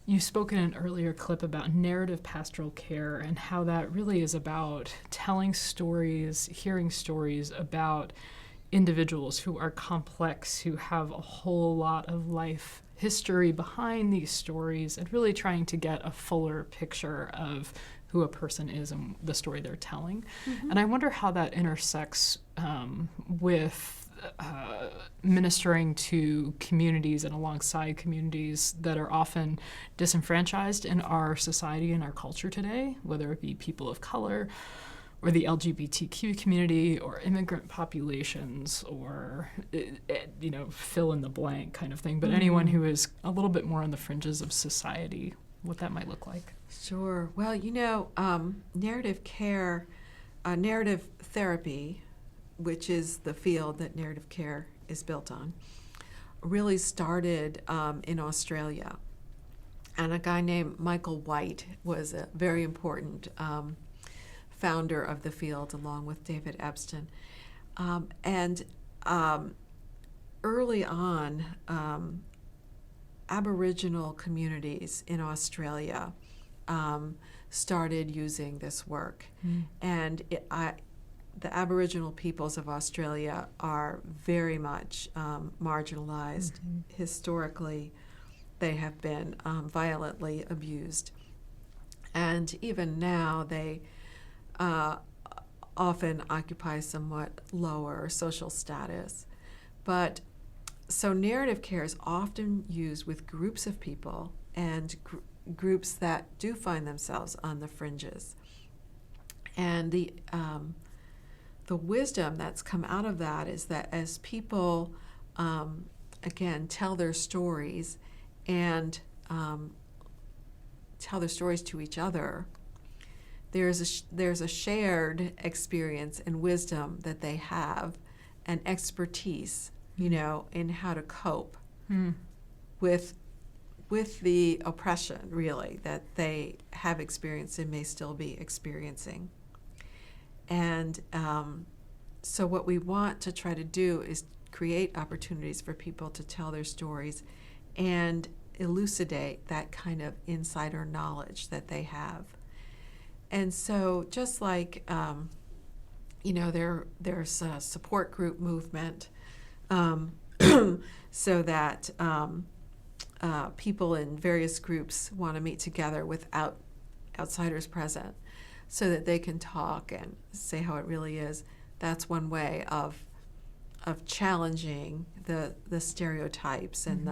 You spoke in an earlier clip about narrative pastoral care and how that really is about telling stories, hearing stories about individuals who are complex, who have a whole lot of life history behind these stories, and really trying to get a fuller picture of who a person is and the story they're telling. Mm-hmm. And I wonder how that intersects with ministering to communities and alongside communities that are often disenfranchised in our society and our culture today, whether it be people of color or the LGBTQ community or immigrant populations or, fill in the blank kind of thing, but anyone who is a little bit more on the fringes of society, what that might look like. Sure. Well, narrative care, narrative therapy, which is the field that narrative care is built on, really started in Australia. And a guy named Michael White was a very important founder of the field, along with David Epstein. Early on, Aboriginal communities in Australia started using this work. And the Aboriginal peoples of Australia are very much marginalized. Historically, they have been violently abused. And even now, they often occupy somewhat lower social status. But so narrative care is often used with groups of people and groups that do find themselves on the fringes. And the wisdom that's come out of that is that as people, again, tell their stories and tell their stories to each other, there's a shared experience and wisdom that they have and expertise, in how to cope with the oppression, really, that they have experienced and may still be experiencing. And so what we want to try to do is create opportunities for people to tell their stories and elucidate that kind of insider knowledge that they have. And so just like, there's a support group movement so that people in various groups want to meet together without outsiders present so that they can talk and say how it really is. That's one way of challenging the stereotypes and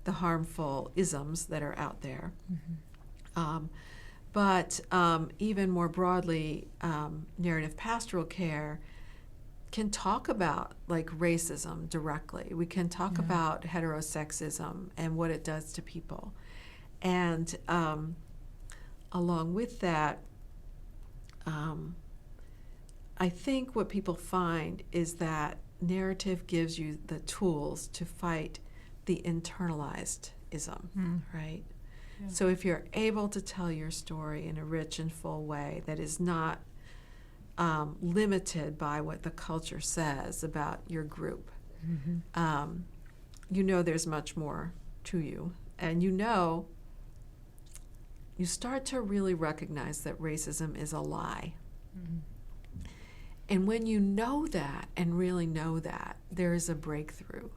the harmful isms that are out there. But even more broadly, narrative pastoral care can talk about like racism directly. We can talk about heterosexism and what it does to people. And along with that, I think what people find is that narrative gives you the tools to fight the internalized ism, right? Yeah. So if you're able to tell your story in a rich and full way that is not limited by what the culture says about your group, there's much more to you. And you start to really recognize that racism is a lie. And when you know that and really know that, there is a breakthrough.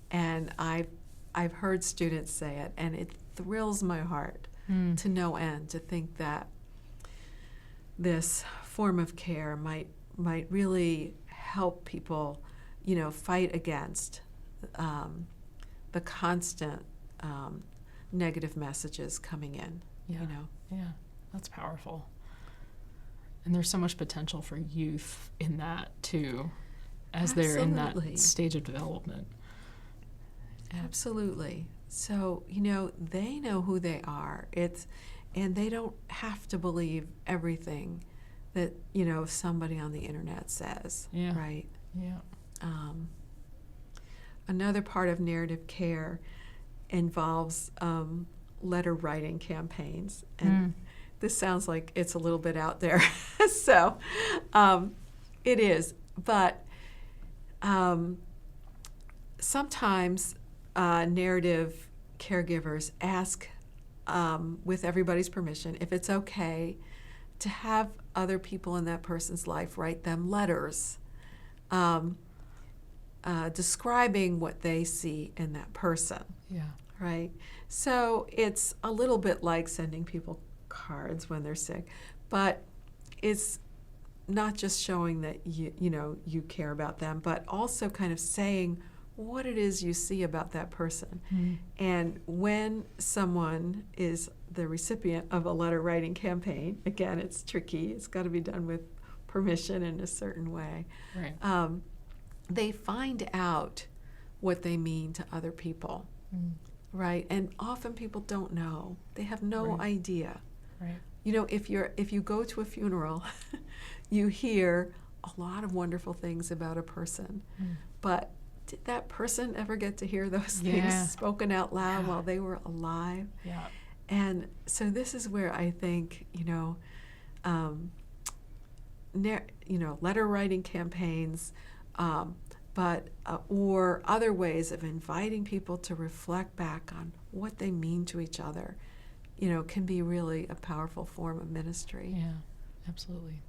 And I've heard students say it, and it thrills my heart to no end to think that this form of care might really help people, fight against the constant negative messages coming in. Yeah, that's powerful. And there's so much potential for youth in that too, as they're in that stage of development. Absolutely. So, they know who they are. And they don't have to believe everything that, somebody on the internet says, right? Yeah. Another part of narrative care involves letter writing campaigns. And this sounds like it's a little bit out there. So it is. But sometimes narrative caregivers ask with everybody's permission, if it's okay, to have other people in that person's life write them letters describing what they see in that person. Yeah. Right? So it's a little bit like sending people cards when they're sick, but it's not just showing that you care about them, but also kind of saying what it is you see about that person. Mm-hmm. And when someone is the recipient of a letter writing campaign, again, it's tricky. It's got to be done with permission in a certain way. Right. They find out what they mean to other people. Mm. Right, and often people don't know. They have no Right. idea. Right. You know, if you go to a funeral, you hear a lot of wonderful things about a person. Mm. But did that person ever get to hear those Yeah. things spoken out loud Yeah. while they were alive? Yeah. And so this is where I think, letter writing campaigns, but or other ways of inviting people to reflect back on what they mean to each other, can be really a powerful form of ministry. Yeah. Absolutely.